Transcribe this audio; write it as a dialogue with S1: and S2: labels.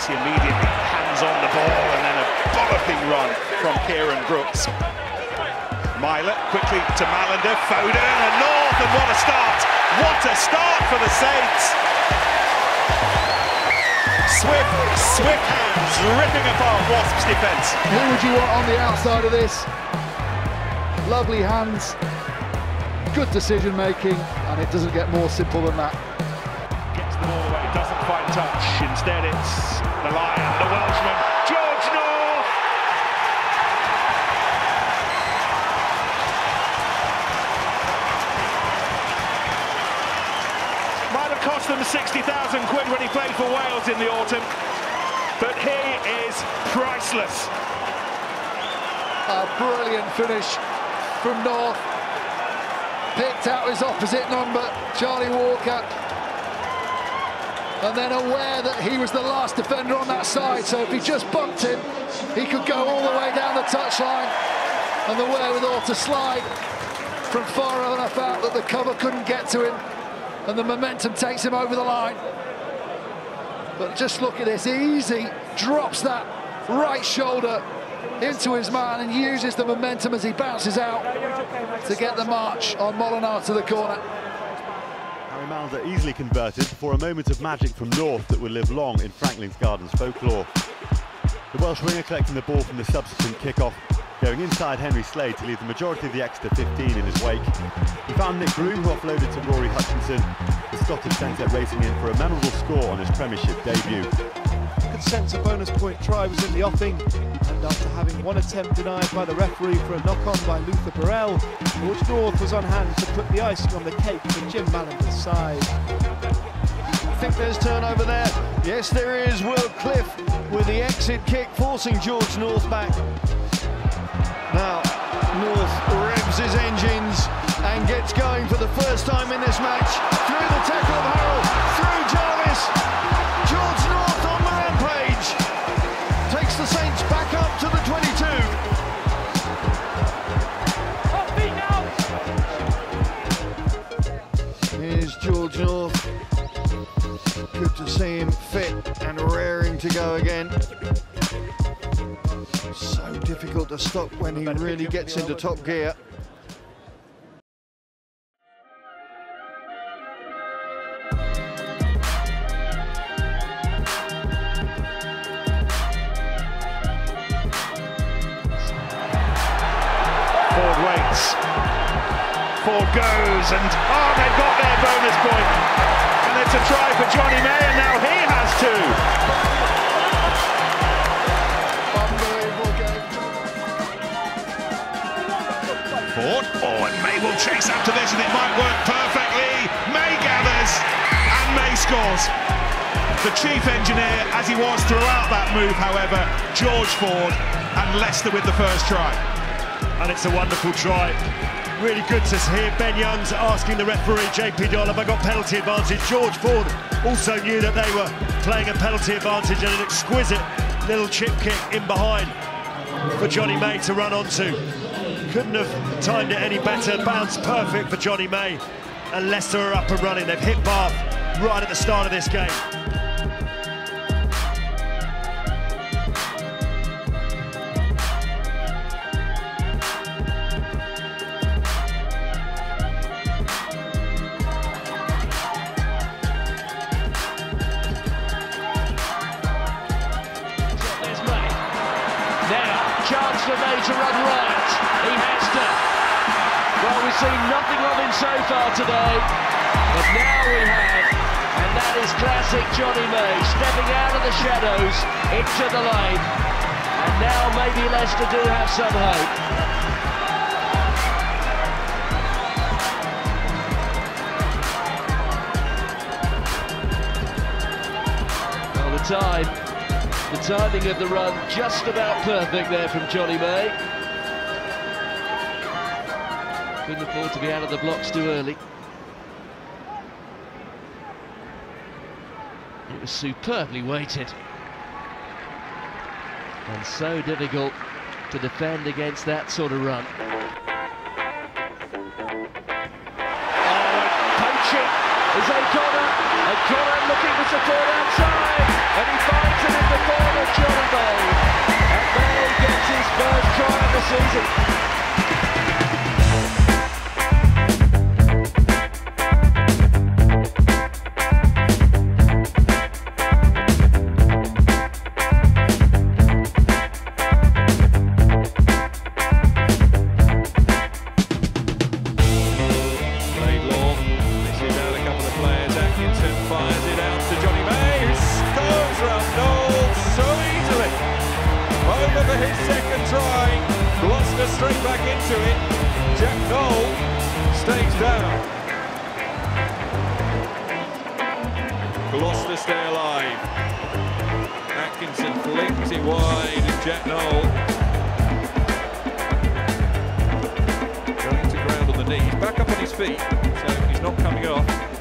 S1: Casey immediately hands on the ball, and then a bollocking run from Kieran Brooks. Myler quickly to Malander, Foden and North, and what a start! What a start for the Saints! Swift hands ripping apart Wasps' defence.
S2: Who would you want on the outside of this? Lovely hands, good decision making, and it doesn't get more simple than that.
S1: Gets the ball away, doesn't find touch. Instead it's the Lion, the Welshman, George North! Might have cost them 60,000 quid when he played for Wales in the autumn, but he is priceless.
S2: A brilliant finish from North. Picked out his opposite number, Charlie Walker, and then aware that he was the last defender on that side, so if he just bumped him, he could go all the way down the touchline, and the wherewithal to slide from far enough out that the cover couldn't get to him, and the momentum takes him over the line. But just look at this, easy, drops that right shoulder into his man and uses the momentum as he bounces out to get the march on Molinar to the corner.
S3: Harry Malder easily converted for a moment of magic from North that will live long in Franklin's Gardens folklore. The Welsh winger collecting the ball from the subsequent kick-off, going inside Henry Slade to leave the majority of the extra 15 in his wake. He found Nick Groom, who offloaded to Rory Hutchinson. The Scottish centre racing in for a memorable score on his Premiership debut.
S4: Good sense a bonus point try was in the offing, and after having one attempt denied by the referee for a knock-on by Luther Burrell, George North was on hand to put the icing on the cake for Jim Mallander's side.
S5: I think there's turnover there. Yes, there is. Will Cliff with the exit kick forcing George North back. Now, North revs his engines and gets going for the first time in this match. Through the tackle of Harrell, through Jarvis. George North on the rampage. Takes the Saints back up to the 22. Here's George North. Good to see him fit and raring to go again. So difficult to stop when he really gets into top gear.
S1: Ford waits. Ford goes, and they've got their bonus point. And it's a try for Jonny May, and now he has two.
S2: Unbelievable game.
S1: Ford, and May will chase after this, and it might work perfectly. May gathers, and May scores. The chief engineer, as he was throughout that move, however, George Ford, and Leicester with the first try.
S6: And it's a wonderful try. Really good to hear Ben Youngs asking the referee, JP Doyle, have I got penalty advantage? George Ford also knew that they were playing a penalty advantage, and an exquisite little chip kick in behind for Jonny May to run onto. Couldn't have timed it any better. Bounce perfect for Jonny May. And Leicester are up and running. They've hit Bath right at the start of this game.
S7: Chance for May to run right. He has to. Well, we've seen nothing of him so far today, but now we have, and that is classic Jonny May, stepping out of the shadows into the light, and now maybe Leicester do have some hope. Well, the timing of the run just about perfect there from Jonny May. Couldn't afford to be out of the blocks too early. It was superbly weighted. And so difficult to defend against that sort of run. Poaching is O'Connor. O'Connor looking for support outside, and he finds it in the for Jonny May. And May gets his first try of the season.
S8: Fires it out to Jonny May, who scores round goal so easily. Over for his second try. Gloucester straight back into it. Jack Knoll stays down. Gloucester stay alive. Atkinson flings it wide, and Jack Knoll going to ground on the knees. Back up on his feet, so he's not coming off.